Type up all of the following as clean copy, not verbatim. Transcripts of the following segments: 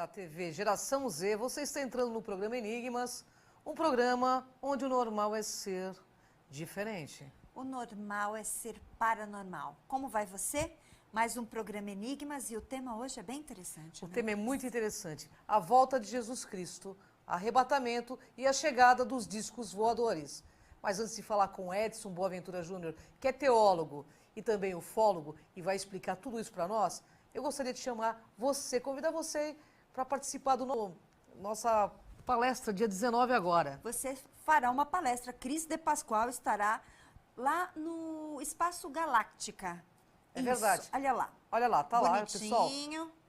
da TV Geração Z, você está entrando no programa Enigmas, um programa onde o normal é ser diferente. O normal é ser paranormal. Como vai você? Mais um programa Enigmas e o tema hoje é bem interessante. O tema é muito interessante. A volta de Jesus Cristo, arrebatamento e a chegada dos discos voadores. Mas antes de falar com Edson Boaventura Júnior, que é teólogo e também ufólogo e vai explicar tudo isso para nós, eu gostaria de chamar você, convidar você para participar do nossa palestra dia 19 agora. Você fará uma palestra. Cris de Pascoal estará lá no Espaço Galáctica. É verdade. Olha lá. Olha lá, tá lá, Bonitinho. pessoal.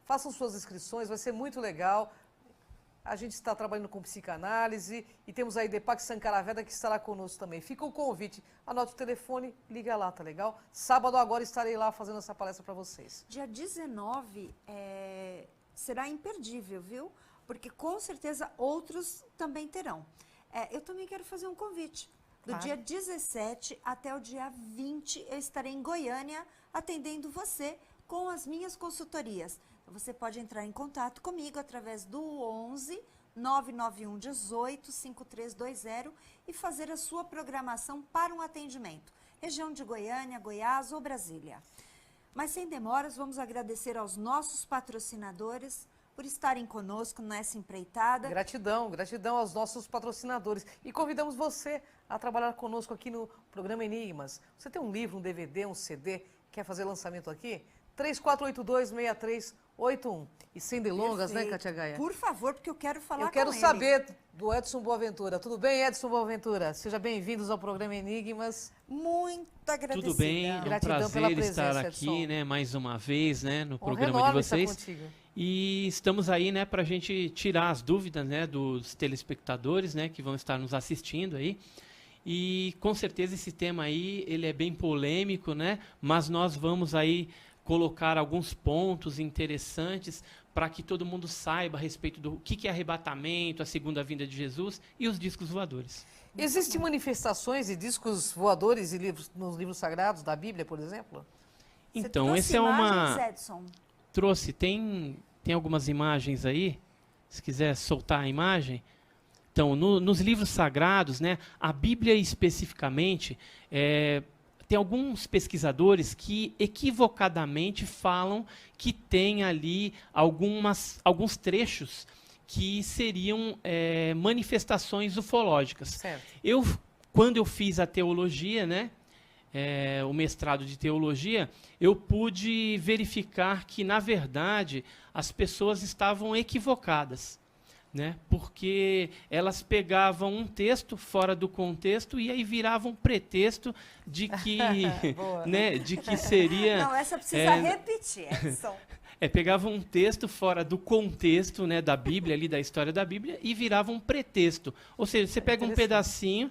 Façam suas inscrições, vai ser muito legal. A gente está trabalhando com psicanálise e temos aí Deepak Sankaraveda que estará conosco também. Fica o convite, anote o telefone, liga lá, tá legal? Sábado agora estarei lá fazendo essa palestra para vocês. Dia 19 será imperdível, viu? Porque com certeza outros também terão. Eu também quero fazer um convite. Do dia 17 até o dia 20 eu estarei em Goiânia atendendo você com as minhas consultorias. Você pode entrar em contato comigo através do 11 991 18 5320 e fazer a sua programação para um atendimento. Região de Goiânia, Goiás ou Brasília. Mas sem demoras, vamos agradecer aos nossos patrocinadores por estarem conosco nessa empreitada. Gratidão, gratidão aos nossos patrocinadores. E convidamos você a trabalhar conosco aqui no programa Enigmas. Você tem um livro, um DVD, um CD, quer fazer lançamento aqui? 3482-6381. E sem delongas, Perfeito. né, Cátia Gaia? Por favor, porque eu quero falar com ele. Eu quero saber do Edson Boaventura. Tudo bem, Edson Boaventura? Sejam bem-vindos ao programa Enigmas. Muito agradecida. Tudo bem, é um Gratidão pela prazer presença, estar aqui, Edson. né, mais uma vez, né, no Honra programa de enorme estar vocês. contigo. E estamos aí, né, para a gente tirar as dúvidas, né, dos telespectadores, né, que vão estar nos assistindo aí. E com certeza esse tema aí, ele é bem polêmico, né, mas nós vamos aí colocar alguns pontos interessantes para que todo mundo saiba a respeito do que é arrebatamento, a segunda vinda de Jesus e os discos voadores. Existem manifestações de discos voadores e livros, nos livros sagrados da Bíblia, por exemplo? Então, Você esse é imagens, uma... Edson? Trouxe, tem algumas imagens aí, se quiser soltar a imagem. Então, nos livros sagrados, né, a Bíblia especificamente, tem alguns pesquisadores que equivocadamente falam que tem ali alguns trechos que seriam manifestações ufológicas. Certo. Quando eu fiz a teologia, né, o mestrado de teologia, eu pude verificar que, na verdade, as pessoas estavam equivocadas, né? Porque elas pegavam um texto fora do contexto e aí viravam pretexto de que, né, de que seria... Não, essa precisa repetir, Edson. Pegavam um texto fora do contexto, né, da Bíblia, ali da história da Bíblia, e viravam um pretexto. Ou seja, você pega um pedacinho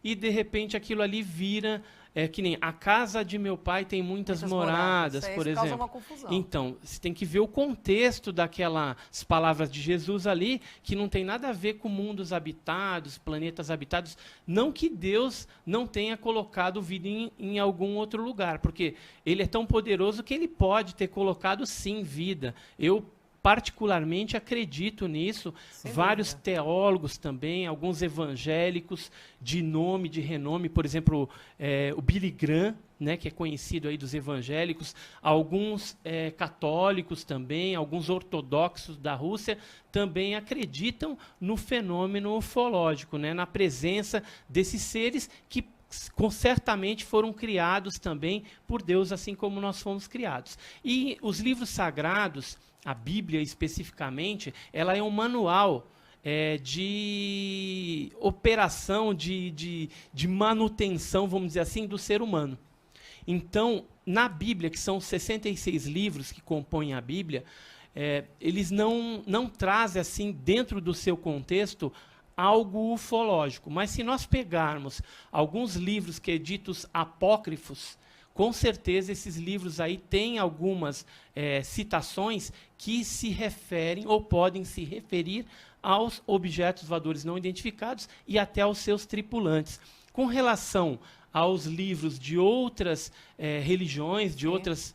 e, de repente, aquilo ali vira... que nem a casa de meu pai tem muitas moradas, por exemplo. Causa uma confusão. Então, você tem que ver o contexto daquelas palavras de Jesus ali, que não tem nada a ver com mundos habitados, planetas habitados. Não que Deus não tenha colocado vida em algum outro lugar, porque ele é tão poderoso que ele pode ter colocado, sim, vida. Eu particularmente acredito nisso. Sem vários dúvida. Teólogos também, alguns evangélicos de nome, de renome, por exemplo, o Billy Graham, né, que é conhecido aí dos evangélicos, alguns católicos também, alguns ortodoxos da Rússia também acreditam no fenômeno ufológico, né, na presença desses seres que certamente foram criados também por Deus, assim como nós fomos criados. E os livros sagrados, a Bíblia especificamente, ela é um manual de operação, de manutenção, vamos dizer assim, do ser humano. Então, na Bíblia, que são 66 livros que compõem a Bíblia, eles não trazem, assim, dentro do seu contexto, algo ufológico. Mas se nós pegarmos alguns livros que é ditos apócrifos, com certeza esses livros aí têm algumas citações que se referem ou podem se referir aos objetos voadores não identificados e até aos seus tripulantes. Com relação aos livros de outras religiões, de outras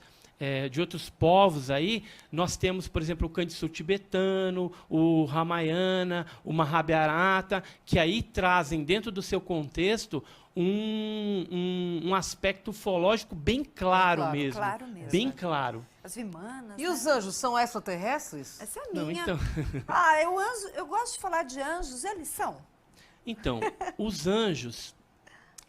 de outros povos aí, nós temos, por exemplo, o Kantsu tibetano, o Ramayana, o Mahabharata, que aí trazem dentro do seu contexto um aspecto ufológico bem claro, mesmo. Claro mesmo. Bem claro. As vimanas. E os anjos são extraterrestres? Essa é a Não, minha. então, Eu gosto de falar de anjos, eles são. então, os anjos,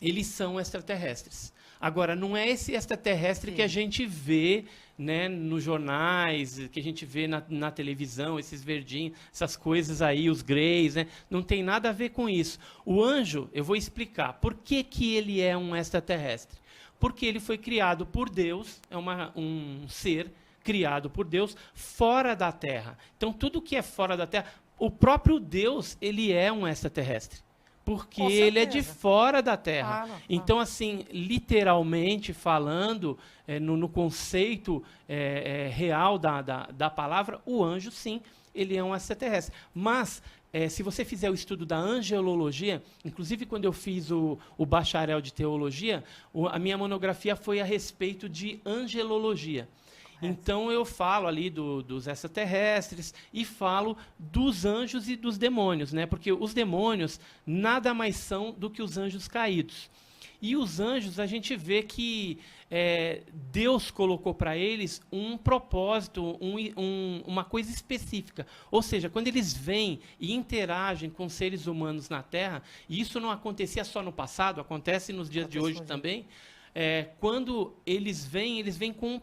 eles são extraterrestres. Agora, não é esse extraterrestre que a gente vê, né, nos jornais, que a gente vê na televisão, esses verdinhos, essas coisas aí, os greys, né? Não tem nada a ver com isso. O anjo, eu vou explicar. Por que ele é um extraterrestre? Porque ele foi criado por Deus, é um ser criado por Deus fora da Terra. Então, tudo que é fora da Terra, o próprio Deus, ele é um extraterrestre. Porque Com ele é de certeza. fora da Terra. Claro, Então, assim, literalmente falando, no conceito real da palavra, o anjo, sim, ele é um extraterrestre. Mas, se você fizer o estudo da angelologia, inclusive quando eu fiz o bacharel de teologia, a minha monografia foi a respeito de angelologia. Então, eu falo ali dos extraterrestres e falo dos anjos e dos demônios, né? Porque os demônios nada mais são do que os anjos caídos. E os anjos, a gente vê que Deus colocou para eles um propósito, uma coisa específica. Ou seja, quando eles vêm e interagem com seres humanos na Terra, e isso não acontecia só no passado, acontece nos dias de hoje também, quando eles vêm com um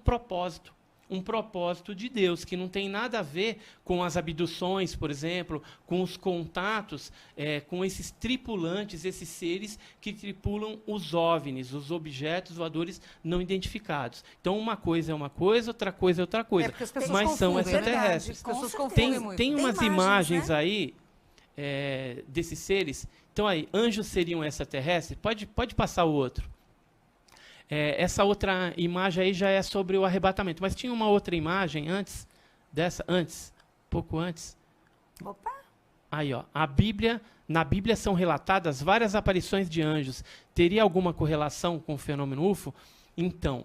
propósito de Deus, que não tem nada a ver com as abduções, por exemplo, com os contatos com esses tripulantes, esses seres que tripulam os OVNIs, os objetos voadores não identificados. Então, uma coisa é uma coisa, outra coisa é outra coisa. Porque as pessoas mas são confundem, né? extraterrestres. As pessoas Com confundem certeza. muito. Tem umas Tem imagens, imagens aí desses seres. Então, aí, anjos seriam extraterrestres? Pode passar o outro. Essa outra imagem aí já é sobre o arrebatamento. Mas tinha uma outra imagem pouco antes. Opa! Aí, ó, na Bíblia são relatadas várias aparições de anjos. Teria alguma correlação com o fenômeno UFO? Então,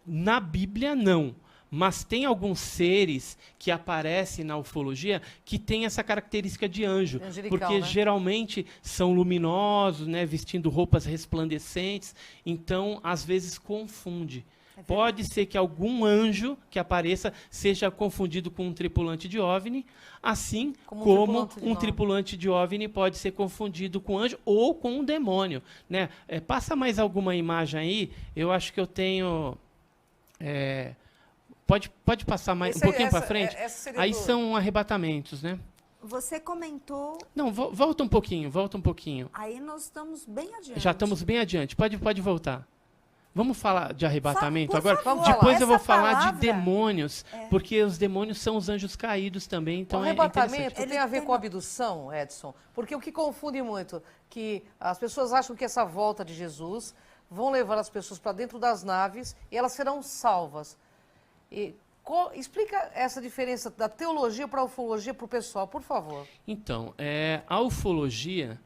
na Bíblia não. Mas tem alguns seres que aparecem na ufologia que têm essa característica de anjo. Angelical, Porque né? geralmente são luminosos, né, vestindo roupas resplandecentes. Então, às vezes, confunde. Pode ser que algum anjo que apareça seja confundido com um tripulante de OVNI, assim como um tripulante de OVNI pode ser confundido com anjo ou com um demônio, né? Passa mais alguma imagem aí. Eu acho que eu tenho... Pode passar mais um pouquinho para frente? Aí são arrebatamentos, né? Você comentou... Não, volta um pouquinho. Aí nós estamos bem adiante. Já estamos bem adiante. Pode voltar. Vamos falar de arrebatamento agora? favor, Depois eu vou essa falar palavra- de demônios, porque os demônios são os anjos caídos também. Então O é arrebatamento interessante. tem a ver com abdução, Edson? Porque o que confunde muito, que as pessoas acham que essa volta de Jesus vão levar as pessoas para dentro das naves e elas serão salvas. Explica essa diferença da teologia para a ufologia para o pessoal, por favor. Então, a ufologia,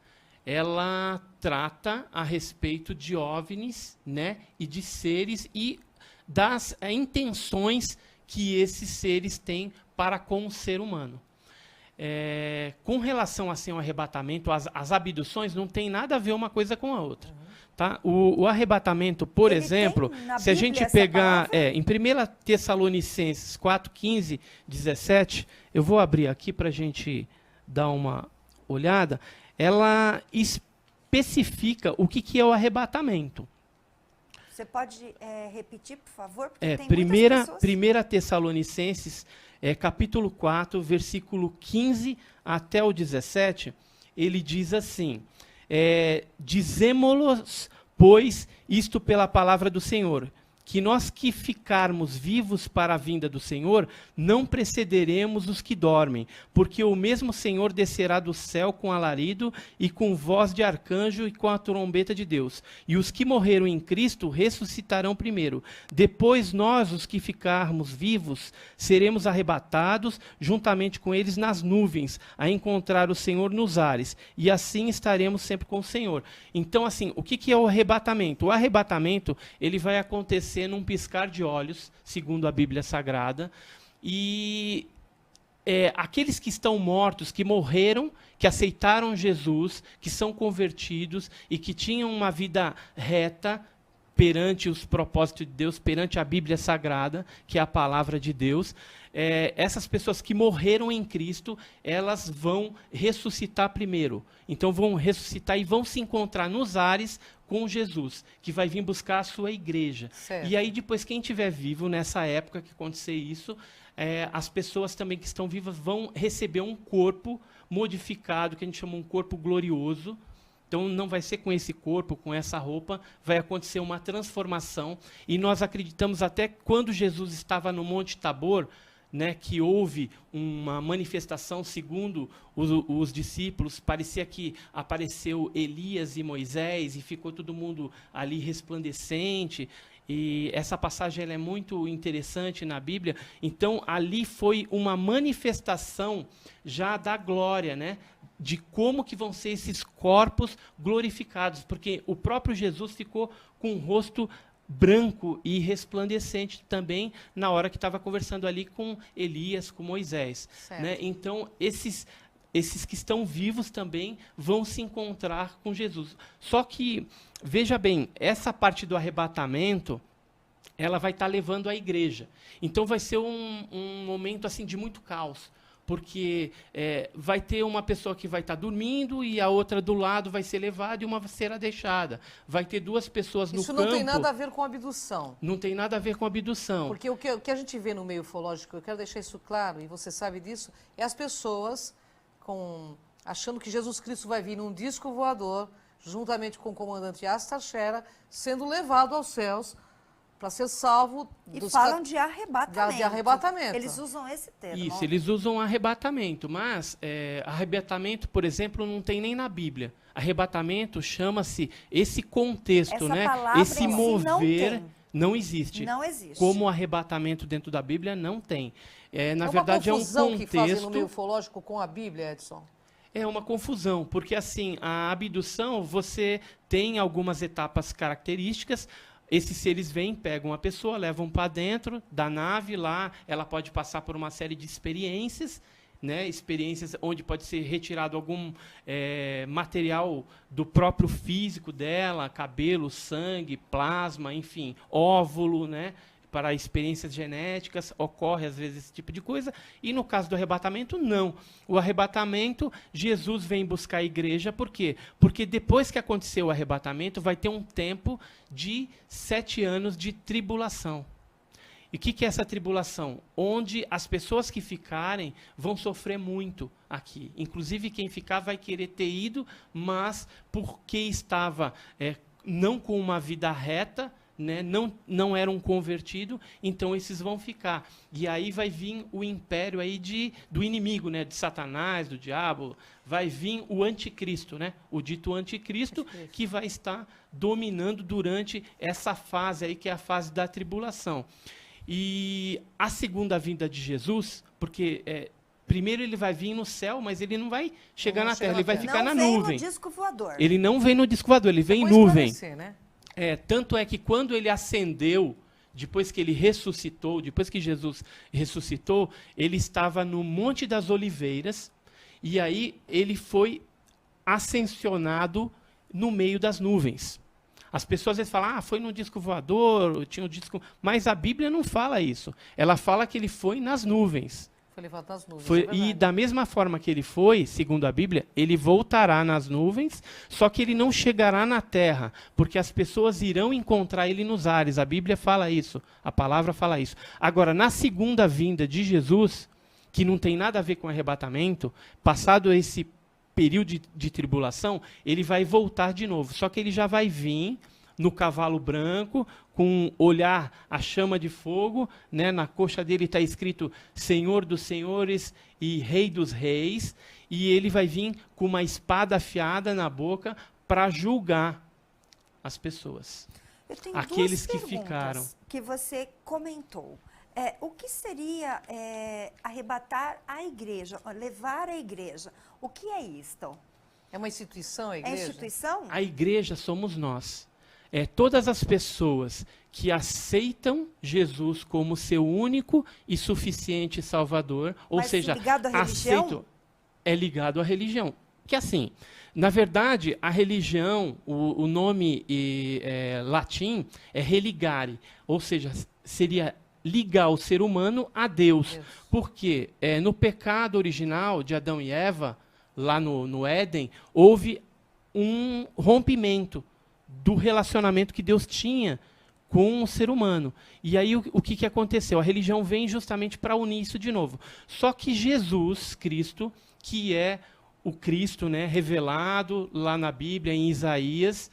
ela trata a respeito de OVNIs, né, e de seres e das intenções que esses seres têm para com o ser humano. Com relação assim, ao arrebatamento, as abduções não tem nada a ver uma coisa com a outra. Tá? O arrebatamento, por Ele exemplo, tem na se a Bíblia gente essa pegar palavra? em 1 Tessalonicenses 4, 15, 17, eu vou abrir aqui para a gente dar uma olhada, ela especifica o que é o arrebatamento. Você pode repetir, por favor? Porque tem muitas pessoas... 1 Tessalonicenses, capítulo 4, versículo 15 até o 17, ele diz assim: dizemo-los, pois, isto pela palavra do Senhor, que nós que ficarmos vivos para a vinda do Senhor, não precederemos os que dormem, porque o mesmo Senhor descerá do céu com alarido e com voz de arcanjo e com a trombeta de Deus. E os que morreram em Cristo ressuscitarão primeiro. Depois nós, os que ficarmos vivos, seremos arrebatados juntamente com eles nas nuvens, a encontrar o Senhor nos ares. E assim estaremos sempre com o Senhor. Então, assim, o que é o arrebatamento? O arrebatamento, ele vai acontecer acontecer num piscar de olhos, segundo a Bíblia Sagrada. E aqueles que estão mortos, que morreram, que aceitaram Jesus, que são convertidos e que tinham uma vida reta perante os propósitos de Deus, perante a Bíblia Sagrada, que é a palavra de Deus, essas pessoas que morreram em Cristo, elas vão ressuscitar primeiro. Então vão ressuscitar e vão se encontrar nos ares com Jesus, que vai vir buscar a sua igreja. Certo. E aí depois, quem estiver vivo nessa época que acontecer isso, as pessoas também que estão vivas vão receber um corpo modificado, que a gente chama um corpo glorioso. Então não vai ser com esse corpo, com essa roupa, vai acontecer uma transformação. E nós acreditamos até quando Jesus estava no Monte Tabor, né, que houve uma manifestação segundo os discípulos, parecia que apareceu Elias e Moisés e ficou todo mundo ali resplandecente. E essa passagem ela é muito interessante na Bíblia. Então, ali foi uma manifestação já da glória, né? De como que vão ser esses corpos glorificados. Porque o próprio Jesus ficou com o rosto branco e resplandecente também na hora que estava conversando ali com Elias, com Moisés. Né? Então, esses que estão vivos também vão se encontrar com Jesus. Só que, veja bem, essa parte do arrebatamento, ela vai estar levando a igreja. Então vai ser um momento assim de muito caos, porque vai ter uma pessoa que vai estar dormindo e a outra do lado vai ser levada e uma será deixada. Vai ter duas pessoas no campo. Isso não tem nada a ver com abdução. Não tem nada a ver com abdução. Porque o que a gente vê no meio ufológico, eu quero deixar isso claro, e você sabe disso, é as pessoas achando que Jesus Cristo vai vir num disco voador, juntamente com o comandante Astar Shera, sendo levado aos céus para ser salvo. E falam de arrebatamento. De arrebatamento. Eles usam esse termo. Isso, eles usam arrebatamento, mas arrebatamento, por exemplo, não tem nem na Bíblia. Arrebatamento chama-se esse contexto, Essa né? palavra Esse em si mover não não existe. Não existe. Como arrebatamento dentro da Bíblia não tem. Na verdade, é um confusão que fazem no contexto. meio ufológico com a Bíblia, Edson. É uma confusão, porque assim, a abdução, você tem algumas etapas características. Esses seres vêm, pegam a pessoa, levam para dentro da nave, lá ela pode passar por uma série de experiências, né, experiências onde pode ser retirado algum material do próprio físico dela, cabelo, sangue, plasma, enfim, óvulo, né, para experiências genéticas, ocorre às vezes esse tipo de coisa, e no caso do arrebatamento, não. O arrebatamento, Jesus vem buscar a igreja, por quê? Porque depois que aconteceu o arrebatamento, vai ter um tempo de 7 anos de tribulação. E o que é essa tribulação? Onde as pessoas que ficarem vão sofrer muito aqui. Inclusive, quem ficar vai querer ter ido, mas porque estava não com uma vida reta, né, não era um convertido, então esses vão ficar. E aí vai vir o império aí do inimigo, né, de Satanás, do diabo, vai vir o anticristo, né, o dito anticristo, que vai estar dominando durante essa fase aí, que é a fase da tribulação. E a segunda vinda de Jesus, porque primeiro ele vai vir no céu, mas ele não vai chegar na terra, ele vai ficar na nuvem. Não vem no disco voador. Ele não vem no disco voador, ele vem em nuvem. Né? Tanto é que quando ele ascendeu, depois que ele ressuscitou, depois que Jesus ressuscitou, ele estava no Monte das Oliveiras, e aí ele foi ascensionado no meio das nuvens. As pessoas às vezes falam, foi no disco voador, tinha um disco... Mas a Bíblia não fala isso. Ela fala que ele foi nas nuvens. Foi levado nas nuvens, E da mesma forma que ele foi, segundo a Bíblia, ele voltará nas nuvens, só que ele não chegará na terra, porque as pessoas irão encontrar ele nos ares. A Bíblia fala isso, a palavra fala isso. Agora, na segunda vinda de Jesus, que não tem nada a ver com arrebatamento, passado esse período de tribulação, ele vai voltar de novo, só que ele já vai vir no cavalo branco, com olhar a chama de fogo, né? Na coxa dele está escrito Senhor dos Senhores e Rei dos Reis, e ele vai vir com uma espada afiada na boca para julgar as pessoas. Eu tenho aqueles duas que ficaram. Que você comentou. O que seria arrebatar a igreja, levar a igreja? O que é isto? É uma instituição, a É igreja? instituição? A igreja somos nós. todas as pessoas que aceitam Jesus como seu único e suficiente Salvador, ou Mas seja, ligado à religião? aceitam, é ligado à religião. Que assim, na verdade, a religião, o nome latim é religare, ou seja, seria ligar o ser humano a Deus. Deus. Porque no pecado original de Adão e Eva, lá no Éden, houve um rompimento do relacionamento que Deus tinha com o ser humano. E aí o que aconteceu? A religião vem justamente para unir isso de novo. Só que Jesus Cristo, que é o Cristo, né, revelado lá na Bíblia, em Isaías,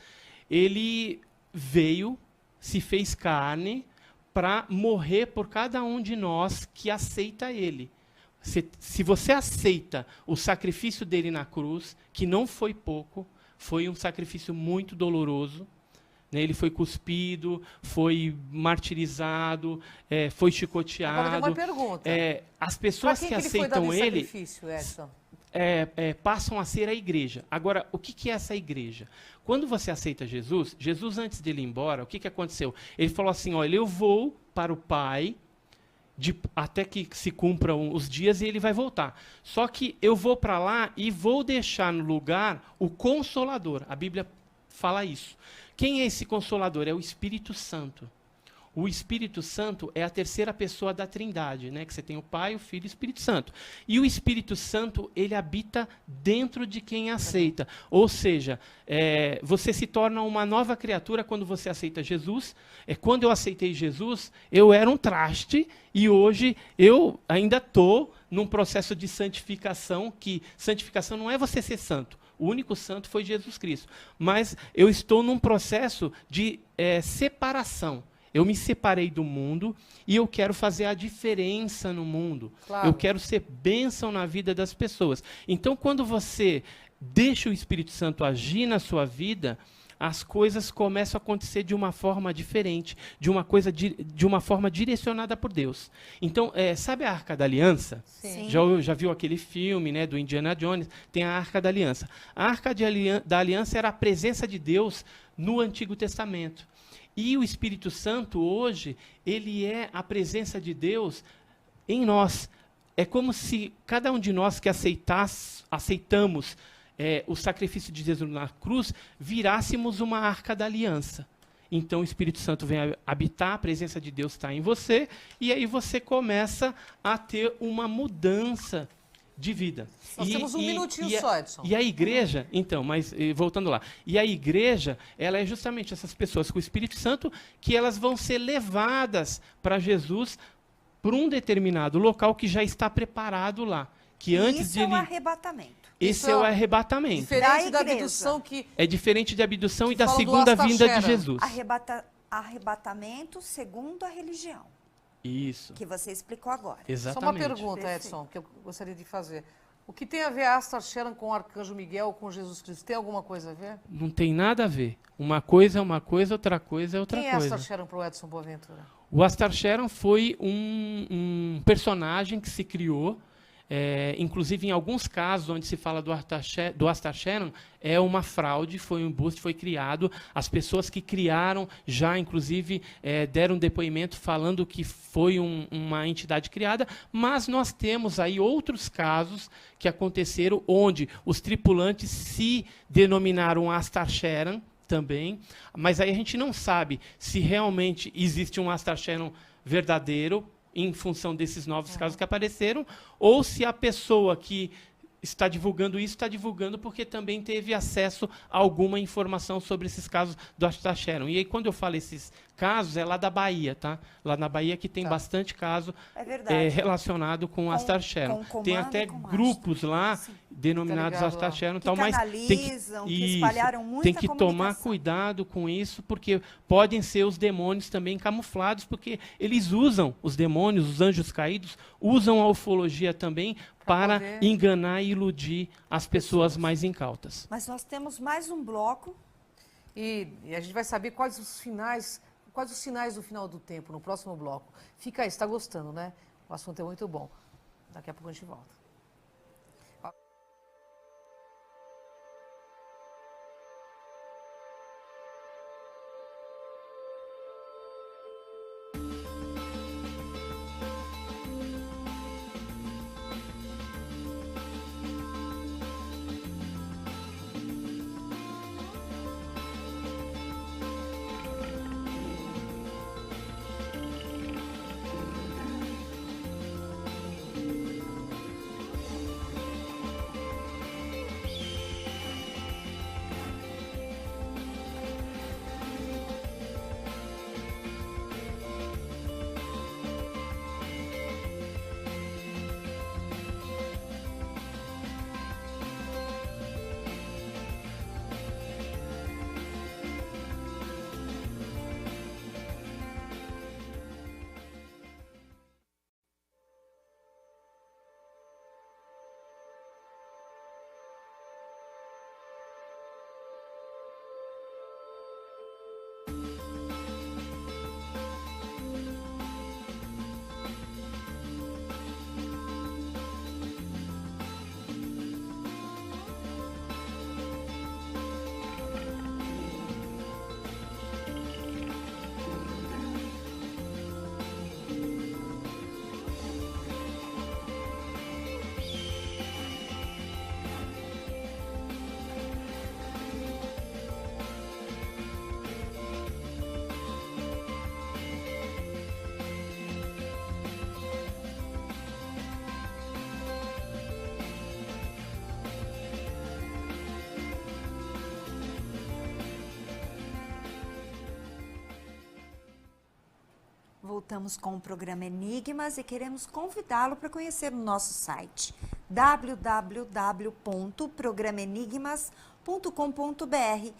ele veio, se fez carne, para morrer por cada um de nós que aceita ele. Se você aceita o sacrifício dele na cruz, que não foi pouco, foi um sacrifício muito doloroso, né? Ele foi cuspido, foi martirizado, foi chicoteado. Agora tem uma pergunta. As pessoas que aceitam foi dado ele esse sacrifício, Edson? passam a ser a igreja. Agora, o que é essa igreja? Quando você aceita Jesus, Jesus antes dele ir embora, o que aconteceu? Ele falou assim, olha, eu vou para o Pai, até que se cumpram os dias e ele vai voltar. Só que eu vou para lá e vou deixar no lugar o Consolador. A Bíblia fala isso. Quem é esse Consolador? É o Espírito Santo. O Espírito Santo é a terceira pessoa da Trindade, né? Que você tem o Pai, o Filho e o Espírito Santo. E o Espírito Santo, ele habita dentro de quem aceita. Ou seja, você se torna uma nova criatura quando você aceita Jesus. Quando eu aceitei Jesus, eu era um traste e hoje eu ainda estou num processo de santificação, que santificação não é você ser santo. O único santo foi Jesus Cristo. Mas eu estou num processo de separação. Eu me separei do mundo e eu quero fazer a diferença no mundo. Claro. Eu quero ser bênção na vida das pessoas. Então, quando você deixa o Espírito Santo agir na sua vida, as coisas começam a acontecer de uma forma diferente, de uma forma direcionada por Deus. Então, sabe a Arca da Aliança? Sim. Já viu aquele filme, né, do Indiana Jones? Tem a Arca da Aliança. A Arca da Aliança era a presença de Deus no Antigo Testamento. E o Espírito Santo, hoje, ele é a presença de Deus em nós. É como se cada um de nós que aceitamos o sacrifício de Jesus na cruz, virássemos uma arca da aliança. Então o Espírito Santo vem habitar, a presença de Deus está em você, e aí você começa a ter uma mudança de vida. Nós temos um minutinho só, Edson. E a igreja, então, mas voltando lá, e a igreja, ela é justamente essas pessoas com o Espírito Santo que elas vão ser levadas para Jesus por um determinado local que já está preparado lá. Que antes Isso é o arrebatamento. Esse é o arrebatamento. Diferente da igreja. abdução que... É diferente da abdução e Que da fala do segunda vinda de Astaxera. Jesus. Arrebatamento segundo a religião, Isso, que você explicou agora. Só uma exatamente. pergunta, Perfeito. Edson, que eu gostaria de fazer. O que tem a ver Astar Sharon com o Arcanjo Miguel ou com Jesus Cristo? Tem alguma coisa a ver? Não tem nada a ver. Uma coisa é uma coisa, outra coisa é outra Quem é coisa. Astar Sharon para o Edson Boaventura? O Astar Sharon foi um personagem que se criou, inclusive em alguns casos onde se fala do Astar Sharon, é uma fraude, foi um embuste, foi criado. As pessoas que criaram já, inclusive, deram depoimento falando que foi uma entidade criada, mas nós temos aí outros casos que aconteceram onde os tripulantes se denominaram Astar Sharon também, mas aí a gente não sabe se realmente existe um Astar Sharon verdadeiro em função desses novos casos que apareceram, ou se a pessoa que está divulgando isso está divulgando porque também teve acesso a alguma informação sobre esses casos do Astar Sharon. E aí, quando eu falo esses casos, é lá da Bahia, tá? Lá na Bahia que tem bastante caso É verdade. relacionado com Astar Sharon. com Tem comando até e com grupos lá Sim. denominados Tá ligado Astar lá. Sharon, Que tal, mas canalizam, que espalharam muita tem que tomar comunicação. cuidado com isso, porque podem ser os demônios também camuflados, porque eles usam, os demônios, os anjos caídos, usam a ufologia também para poder enganar e iludir as pessoas mais incautas. Mas nós temos mais um bloco. E a gente vai saber quais os sinais do final do tempo, no próximo bloco. Fica aí, você está gostando, né? O assunto é muito bom. Daqui a pouco a gente volta. voltamos com o programa Enigmas e queremos convidá-lo para conhecer o nosso site www.programenigmas.com.br.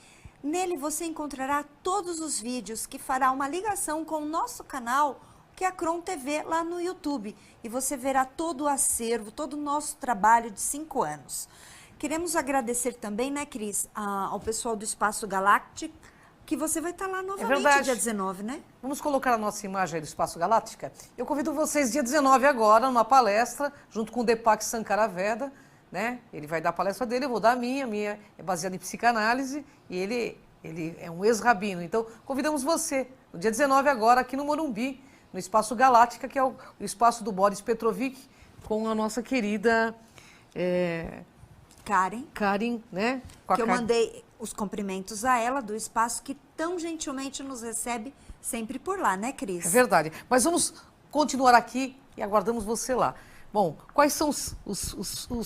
Nele você encontrará todos os vídeos que fará uma ligação com o nosso canal, que é a Cron TV, lá no YouTube. E você verá todo o acervo, todo o nosso trabalho de 5 anos. Queremos agradecer também, né, Cris, ao pessoal do Espaço Galáctico, que você vai estar lá novamente dia 19, né? Vamos colocar a nossa imagem aí do Espaço Galáctica? Eu convido vocês dia 19 agora, numa palestra, junto com o Deepak Sankaraveda, né? Ele vai dar a palestra dele, eu vou dar a minha é baseada em psicanálise, e ele é um ex-rabino. Então, convidamos você, no dia 19 agora, aqui no Morumbi, no Espaço Galáctica, que é o espaço do Boris Petrovic, com a nossa querida... Karen, né? Que eu mandei os cumprimentos a ela do espaço, que tão gentilmente nos recebe sempre por lá, né, Cris? É verdade. Mas vamos continuar aqui e aguardamos você lá. Bom, quais são os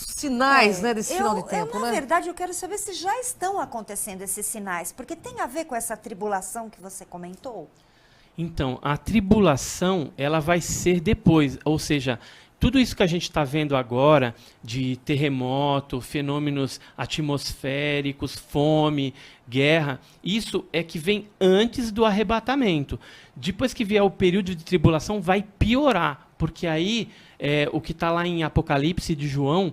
sinais, né, desse final de tempo, na né? verdade, eu quero saber se já estão acontecendo esses sinais, porque tem a ver com essa tribulação que você comentou? Então, a tribulação, ela vai ser depois, ou seja, tudo isso que a gente está vendo agora, de terremoto, fenômenos atmosféricos, fome, guerra, isso é que vem antes do arrebatamento. Depois que vier o período de tribulação, vai piorar, porque aí, o que está lá em Apocalipse de João,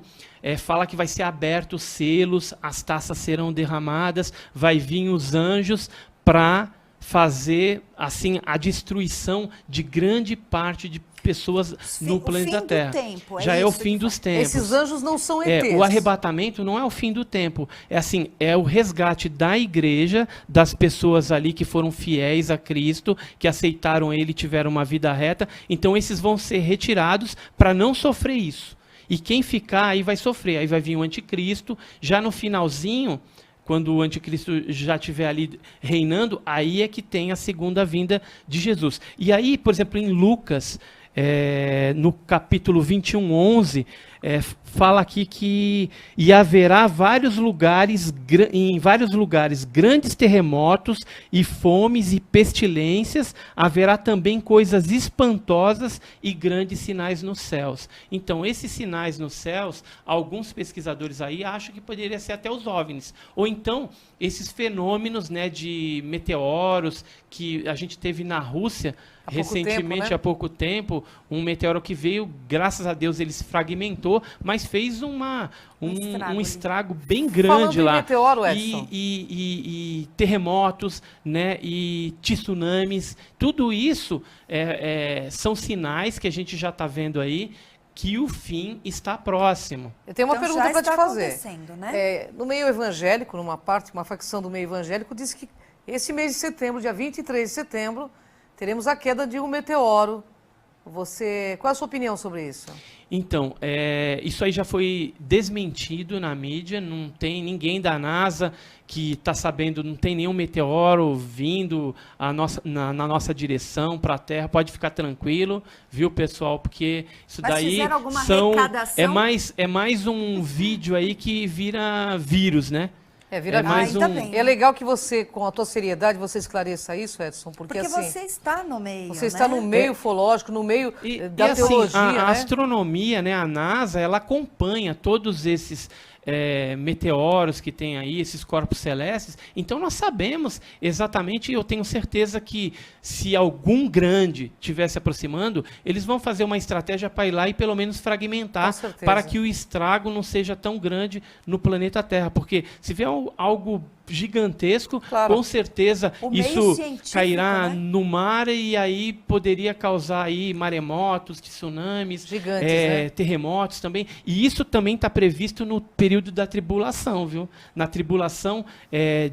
fala que vai ser aberto os selos, as taças serão derramadas, vai vir os anjos para fazer assim a destruição de grande parte de pessoas no planeta Terra. Já é o fim dos tempos. Esses anjos não são ETs. O arrebatamento não é o fim do tempo. É assim, é o resgate da igreja, das pessoas ali que foram fiéis a Cristo, que aceitaram Ele e tiveram uma vida reta. Então esses vão ser retirados para não sofrer isso. E quem ficar aí vai sofrer. Aí vai vir o anticristo. Já no finalzinho, quando o anticristo já estiver ali reinando, aí é que tem a segunda vinda de Jesus. E aí, por exemplo, em Lucas, no capítulo 21:11, fala aqui que haverá em vários lugares grandes terremotos e fomes e pestilências, haverá também coisas espantosas e grandes sinais nos céus. Então, esses sinais nos céus, alguns pesquisadores aí acham que poderia ser até os OVNIs, ou então esses fenômenos, né, de meteoros que a gente teve na Rússia recentemente, há pouco tempo, um meteoro que veio, graças a Deus ele se fragmentou, mas fez um estrago bem grande lá. Meteoro, Edson. E terremotos, né, e tsunamis, tudo isso são sinais que a gente já está vendo aí, que o fim está próximo. Eu tenho uma pergunta para te fazer. Né? No meio evangélico, uma facção do meio evangélico diz que esse mês de setembro, dia 23 de setembro, teremos a queda de um meteoro. Qual é a sua opinião sobre isso? Então, isso aí já foi desmentido na mídia, não tem ninguém da NASA que está sabendo, não tem nenhum meteoro vindo na nossa direção para a Terra, pode ficar tranquilo, viu, pessoal, porque isso daí é mais um vídeo aí que vira vírus, né? Vira mais É legal que você, com a tua seriedade, você esclareça isso, Edson, porque assim, você está no meio, Você está no meio ufológico, no meio da assim, teologia, a astronomia, né, a NASA, ela acompanha todos esses meteoros que tem aí, esses corpos celestes. Então nós sabemos exatamente, eu tenho certeza que se algum grande estiver se aproximando, eles vão fazer uma estratégia para ir lá e pelo menos fragmentar, para que o estrago não seja tão grande no planeta Terra. Porque se vier algo gigantesco, com certeza isso cairá no mar e aí poderia causar aí maremotos, tsunamis, terremotos também. E isso também está previsto no período da tribulação, viu? Na tribulação,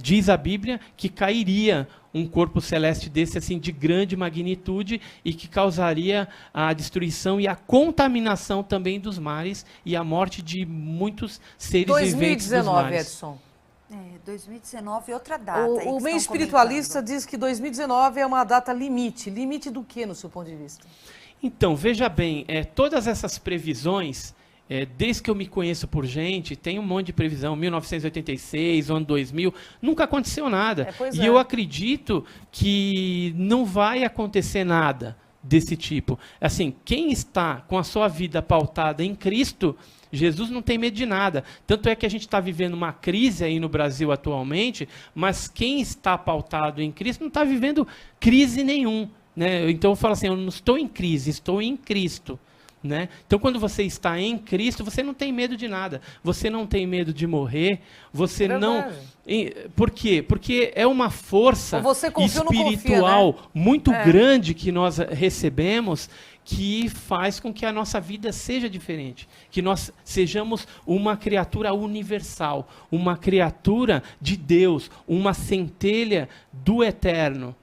diz a Bíblia que cairia um corpo celeste desse assim de grande magnitude e que causaria a destruição e a contaminação também dos mares e a morte de muitos seres viventes dos mares. Edson. 2019 outra data. O meio espiritualista diz que 2019 é uma data limite. Limite do que, no seu ponto de vista? Então, veja bem, todas essas previsões, desde que eu me conheço por gente, tem um monte de previsão, 1986, ano 2000, nunca aconteceu nada. Eu acredito que não vai acontecer nada. desse tipo. Assim, quem está com a sua vida pautada em Cristo, Jesus não tem medo de nada. Tanto é que a gente está vivendo uma crise aí no Brasil atualmente, mas quem está pautado em Cristo não está vivendo crise nenhum, né? Então eu falo assim, eu não estou em crise, estou em Cristo. Né? Então, quando você está em Cristo, você não tem medo de nada. Você não tem medo de morrer. Você não. Por quê? Porque é uma força espiritual muito grande que nós recebemos, que faz com que a nossa vida seja diferente. Que nós sejamos uma criatura universal, uma criatura de Deus, uma centelha do eterno.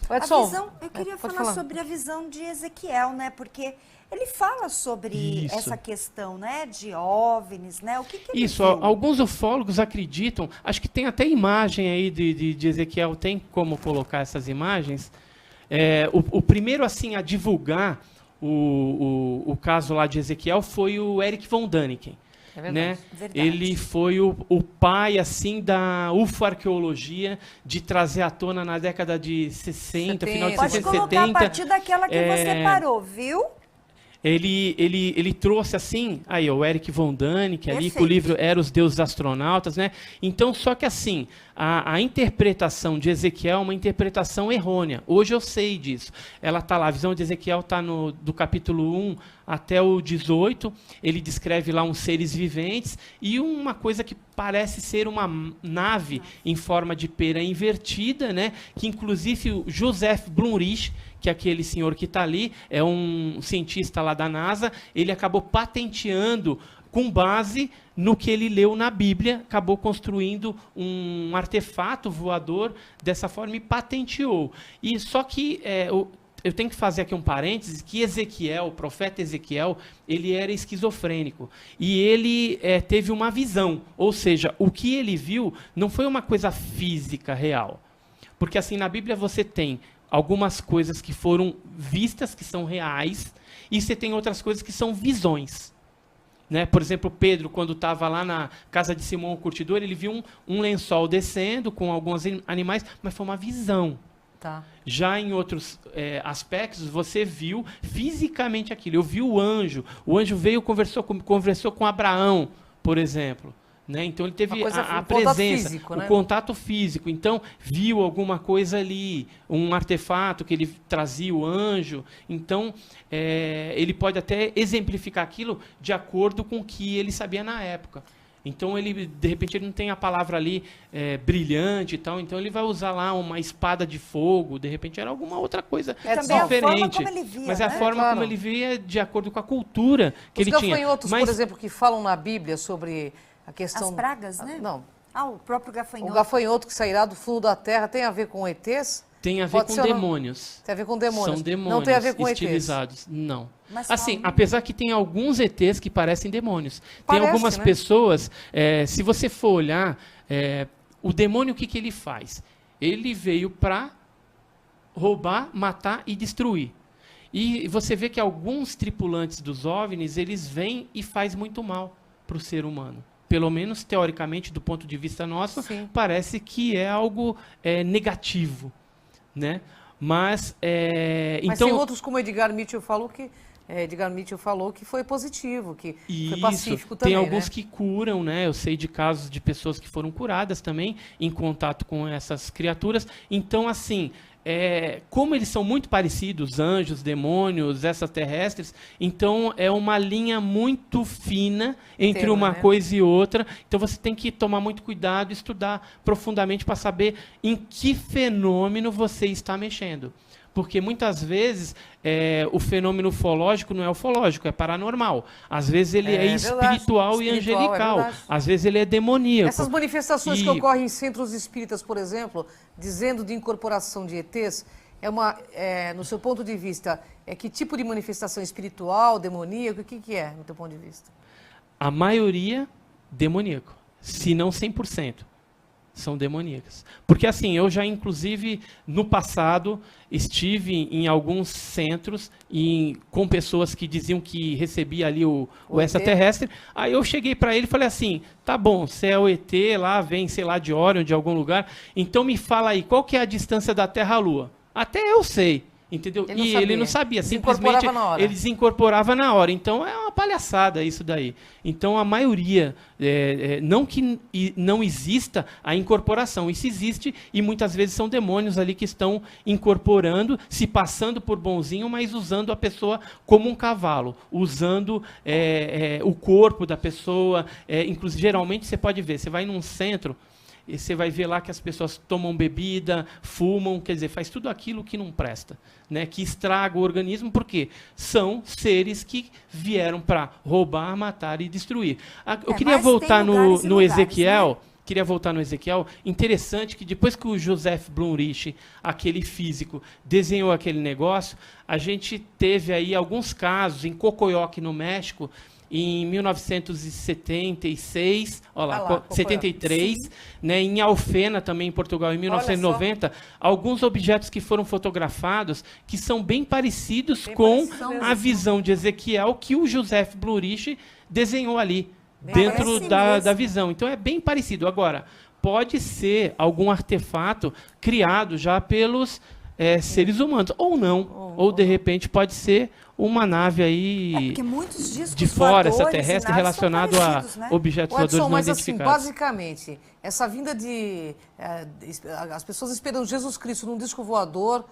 Edson, eu queria falar sobre a visão de Ezequiel, né? Porque ele fala sobre essa questão, né, de OVNIs, né? O que ele Isso, viu? Alguns ufólogos acreditam, acho que tem até imagem aí de Ezequiel, tem como colocar essas imagens. O primeiro, assim, a divulgar o caso lá de Ezequiel foi o Erich von Däniken. Né? Ele foi o pai, assim, da ufoarqueologia, de trazer à tona na década de 60, final de 60, 70. Pode colocar a partir daquela que você parou, viu? Ele trouxe assim, aí o Erich von Däniken ali, com o livro Era os Deuses Astronautas, né? Então, só que assim, a interpretação de Ezequiel é uma interpretação errônea. Hoje eu sei disso. Ela está lá, a visão de Ezequiel está do capítulo 1 até o 18, ele descreve lá uns seres viventes e uma coisa que parece ser uma nave em forma de pera invertida, né? Que inclusive o Joseph Blumrich, que é aquele senhor que está ali, é um cientista lá da NASA, ele acabou patenteando com base no que ele leu na Bíblia, acabou construindo um artefato voador dessa forma e patenteou. E só que eu tenho que fazer aqui um parênteses, que Ezequiel, o profeta Ezequiel, ele era esquizofrênico. E ele teve uma visão, ou seja, o que ele viu não foi uma coisa física real. Porque assim, na Bíblia você tem algumas coisas que foram vistas, que são reais, e você tem outras coisas que são visões. Né? Por exemplo, Pedro, quando estava lá na casa de Simão o Curtidor, ele viu um lençol descendo com alguns animais, mas foi uma visão. Tá. Já em outros aspectos, você viu fisicamente aquilo. Eu vi o anjo veio e conversou com Abraão, por exemplo. Né? Então ele teve a presença, físico, o contato físico. Então viu alguma coisa ali, um artefato que ele trazia o anjo. Então ele pode até exemplificar aquilo de acordo com o que ele sabia na época. Então ele, de repente, ele não tem a palavra ali brilhante e tal. Então ele vai usar lá uma espada de fogo. De repente era alguma outra coisa diferente. A forma como ele via, mas é a forma como ele via de acordo com a cultura que ele tinha. Os gafanhotos, por exemplo, que falam na Bíblia sobre a questão... As pragas, né? Não. O próprio gafanhoto. O gafanhoto que sairá do fundo da terra tem a ver com ETs? Tem a ver com demônios. Tem a ver com demônios. São demônios não tem a ver com estilizados. ETs. Não. Mas assim, apesar que tem alguns ETs que parecem demônios. Parece, tem algumas né? pessoas, se você for olhar, o demônio, o que ele faz? Ele veio para roubar, matar e destruir. E você vê que alguns tripulantes dos OVNIs, eles vêm e fazem muito mal para o ser humano. Pelo menos, teoricamente, do ponto de vista nosso, Sim. parece que é algo negativo. Né? Mas tem outros, como Edgar Mitchell falou que foi positivo, que foi pacífico também. Tem alguns né? que curam, né? Eu sei de casos de pessoas que foram curadas também em contato com essas criaturas. Então, assim, como eles são muito parecidos, anjos, demônios, extraterrestres, então é uma linha muito fina entre uma coisa e outra. Então você tem que tomar muito cuidado, estudar profundamente para saber em que fenômeno você está mexendo. Porque muitas vezes o fenômeno ufológico não é ufológico, é paranormal. Às vezes ele é espiritual e angelical. Às vezes ele é demoníaco. Essas manifestações que ocorrem em centros espíritas, por exemplo, dizendo de incorporação de ETs, no seu ponto de vista, que tipo de manifestação espiritual, demoníaco, o que é, no teu ponto de vista? A maioria demoníaco, se não 100%. São demoníacas. Porque assim, eu já inclusive no passado estive em alguns centros com pessoas que diziam que recebia ali o extraterrestre. Aí eu cheguei para ele e falei assim, tá bom, se é o ET lá, vem, sei lá, de Orion, de algum lugar, então me fala aí, qual que é a distância da Terra à Lua? Até eu sei. Entendeu? Ele não E sabia. ele não sabia, simplesmente Desincorporava na hora. ele desincorporava na hora. Então é uma palhaçada isso daí. Então a maioria, não que não exista a incorporação, isso existe e muitas vezes são demônios ali que estão incorporando, se passando por bonzinho, mas usando a pessoa como um cavalo, usando o corpo da pessoa. Inclusive, geralmente você pode ver, você vai num centro, e você vai ver lá que as pessoas tomam bebida, fumam, quer dizer, faz tudo aquilo que não presta, né? Que estraga o organismo, porque são seres que vieram para roubar, matar e destruir. Eu queria voltar no Ezequiel, né? Queria voltar no Ezequiel. Interessante que depois que o Joseph Blumrich, aquele físico, desenhou aquele negócio, a gente teve aí alguns casos em Cocoyoc, no México, em 1976, olha lá, 73, né, em Alfena, também em Portugal, em 1990, alguns objetos que foram fotografados que são bem parecidos com a visão de Ezequiel que o Joseph Blumrich desenhou ali, dentro da visão. Então, é bem parecido. Agora, pode ser algum artefato criado já pelos seres humanos, ou não. Ou, de repente, pode ser uma nave aí de fora, extraterrestre, relacionado a objetos voadores não identificados. Assim, basicamente, essa vinda as pessoas esperam Jesus Cristo num disco voador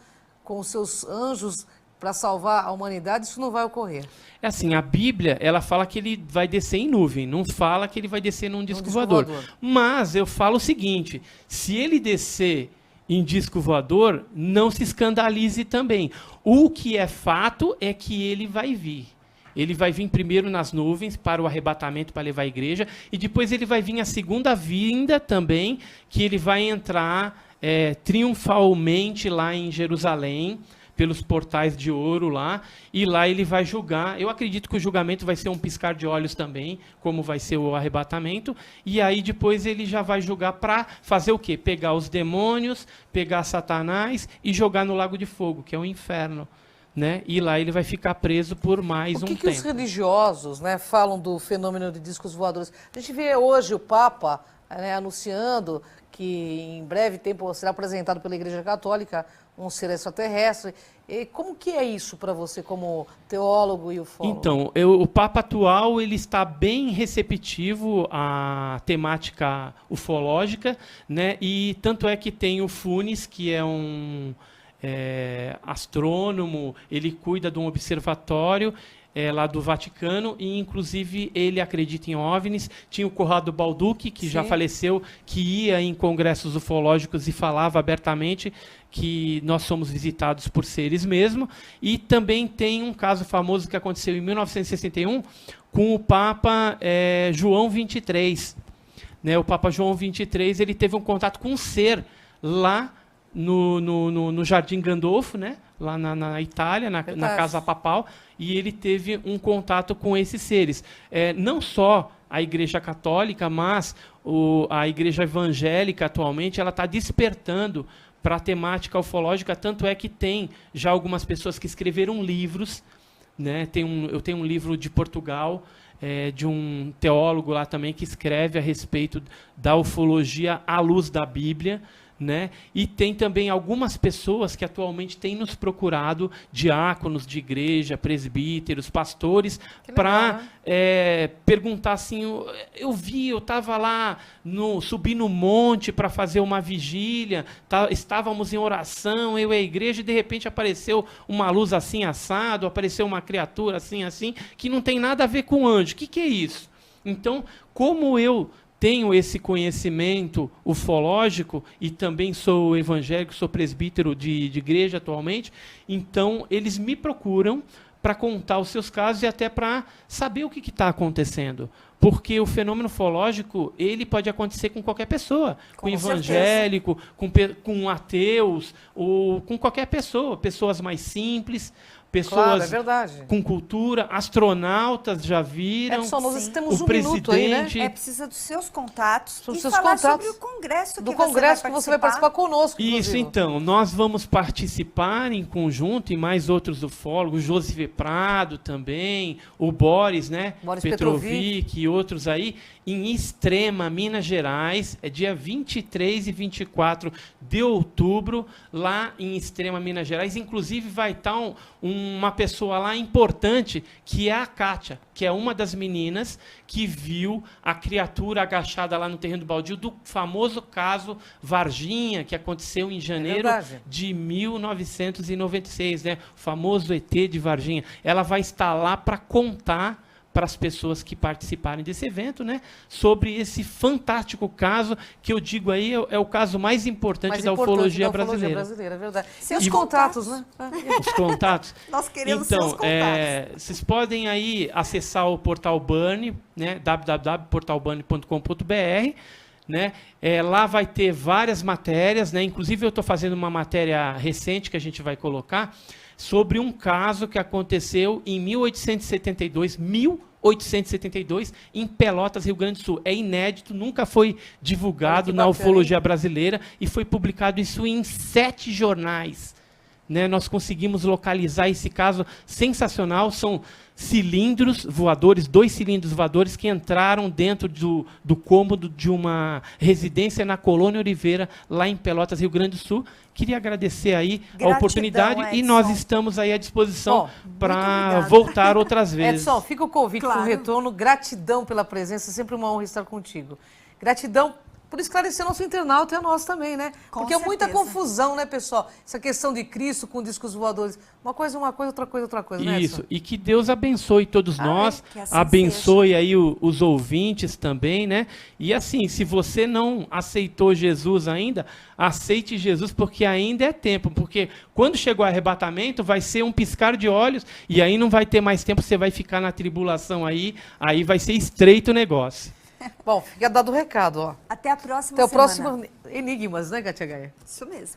com os seus anjos para salvar a humanidade, isso não vai ocorrer. É assim, a Bíblia, ela fala que ele vai descer em nuvem, não fala que ele vai descer num disco voador. Mas eu falo o seguinte, se ele descer em disco voador, não se escandalize também. O que é fato é que ele vai vir. Ele vai vir primeiro nas nuvens para o arrebatamento, para levar a igreja, e depois ele vai vir a segunda vinda também, que ele vai entrar triunfalmente lá em Jerusalém, pelos portais de ouro lá, e lá ele vai julgar. Eu acredito que o julgamento vai ser um piscar de olhos também, como vai ser o arrebatamento, e aí depois ele já vai julgar para fazer o quê? Pegar os demônios, pegar Satanás e jogar no lago de fogo, que é o inferno. Né? E lá ele vai ficar preso por mais um tempo. O que os religiosos, né, falam do fenômeno de discos voadores? A gente vê hoje o Papa, né, anunciando que em breve tempo será apresentado pela Igreja Católica um ser extraterrestre. E como que é isso para você como teólogo e ufólogo? Então, o Papa atual ele está bem receptivo à temática ufológica, né? E tanto é que tem o Funes, que é um astrônomo, ele cuida de um observatório lá do Vaticano, e inclusive ele acredita em OVNIs. Tinha o Corrado Balducci, que já faleceu, que ia em congressos ufológicos e falava abertamente que nós somos visitados por seres mesmo. E também tem um caso famoso que aconteceu em 1961 com o Papa João XXIII. Né? O Papa João XXIII ele teve um contato com um ser lá no Jardim Gandolfo, né? Lá na Itália, na Casa Papal, e ele teve um contato com esses seres. Não só a Igreja Católica, mas a Igreja Evangélica atualmente ela está despertando para a temática ufológica, tanto é que tem já algumas pessoas que escreveram livros, né? Eu tenho um livro de Portugal, de um teólogo lá também que escreve a respeito da ufologia à luz da Bíblia. Né? E tem também algumas pessoas que atualmente têm nos procurado, diáconos de igreja, presbíteros, pastores, para perguntar assim, eu estava lá, subi no monte para fazer uma vigília, estávamos em oração, eu e a igreja, e de repente apareceu uma luz assim assado, apareceu uma criatura assim, que não tem nada a ver com anjo. O que é isso? Então, como eu tenho esse conhecimento ufológico e também sou evangélico, sou presbítero de igreja atualmente, então eles me procuram para contar os seus casos e até para saber o que está acontecendo. Porque o fenômeno ufológico ele pode acontecer com qualquer pessoa, com evangélico, com ateus, ou com qualquer pessoa, pessoas mais simples, pessoas com cultura, astronautas já viram. Edson, nós temos um minuto aí, né? Precisa dos seus contatos falar sobre o congresso que você vai participar conosco. Isso, então. Nós vamos participar em conjunto, e mais outros ufólogos, José Prado também, o Boris, né? Boris Petrovic, e outros aí, em Extrema, Minas Gerais, é dia 23 e 24 de outubro, lá em Extrema, Minas Gerais. Inclusive vai estar uma pessoa lá importante, que é a Kátia, que é uma das meninas que viu a criatura agachada lá no terreno do baldio do famoso caso Varginha, que aconteceu em janeiro de 1996, né? O famoso ET de Varginha. Ela vai estar lá para contar para as pessoas que participarem desse evento, né, sobre esse fantástico caso, que eu digo aí é o caso mais importante da ufologia brasileira. É verdade. E os contatos, né? Os contatos. Nós queremos então, seus contatos. vocês podem aí acessar o Portal Burn, né, www.portalburn.com.br, né? Lá vai ter várias matérias, né? Inclusive eu estou fazendo uma matéria recente que a gente vai colocar sobre um caso que aconteceu em 1872, em Pelotas, Rio Grande do Sul. É inédito, nunca foi divulgado na ufologia brasileira e foi publicado isso em 7 jornais. Né? Nós conseguimos localizar esse caso sensacional. São cilindros voadores, 2 cilindros voadores que entraram dentro do cômodo de uma residência na Colônia Oliveira, lá em Pelotas, Rio Grande do Sul. Queria agradecer aí a oportunidade, Edson, e nós estamos aí à disposição para voltar outras vezes. Edson, fica o convite para o retorno. Gratidão pela presença, sempre uma honra estar contigo. Gratidão por esclarecer nosso internauta e a nós também, né? Porque é muita confusão, né, pessoal? Essa questão de Cristo com discos voadores. Uma coisa, outra coisa, né, Isso, Edson? E que Deus abençoe todos nós, assim abençoe seja. Aí os ouvintes também, né? E assim, se você não aceitou Jesus ainda, aceite Jesus, porque ainda é tempo. Porque quando chegou o arrebatamento, vai ser um piscar de olhos, e aí não vai ter mais tempo, você vai ficar na tribulação aí vai ser estreito o negócio. Bom, fica dado o recado, ó. Até a próxima semana. Até o próximo semana. Enigmas, né, Kátia Gaia? Isso mesmo.